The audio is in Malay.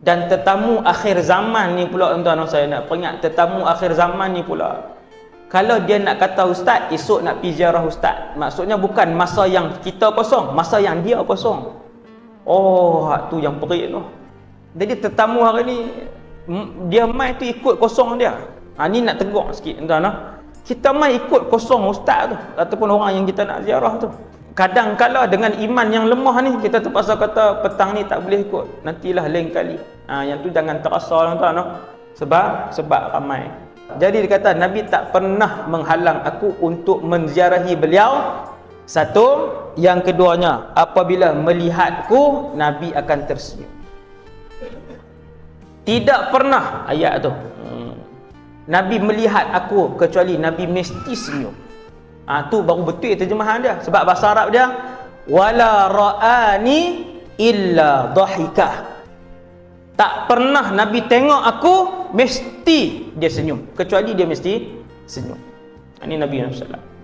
Dan tetamu akhir zaman ni pula, tuan-tuan, saya nak peringat, tetamu akhir zaman ni pula, kalau dia nak kata ustaz, esok nak pergi ziarah ustaz, maksudnya bukan masa yang kita kosong, masa yang dia kosong. Oh, hak tu yang perik tu. Jadi tetamu hari ni, dia mai tu ikut kosong dia. Ni nak tegur sikit, tuan-tuan. Kita mai ikut kosong ustaz tu, ataupun orang yang kita nak ziarah tu. Kadang-kala dengan iman yang lemah ni, kita terpaksa kata petang ni tak boleh ikut, nantilah lain kali. Yang tu jangan terasa, tuan-tuan. Sebab ramai. Jadi dia kata Nabi tak pernah menghalang aku untuk menziarahi beliau. Satu, yang keduanya, apabila melihatku Nabi akan tersenyum. Tidak pernah ayat tu Nabi melihat aku kecuali Nabi mesti senyum. Tu baru betul terjemahan dia. Sebab bahasa Arab dia wala ra'ani illa dhahikah. Tak pernah Nabi tengok aku mesti dia senyum, kecuali dia mesti senyum. Ini Nabi Muhammad SAW.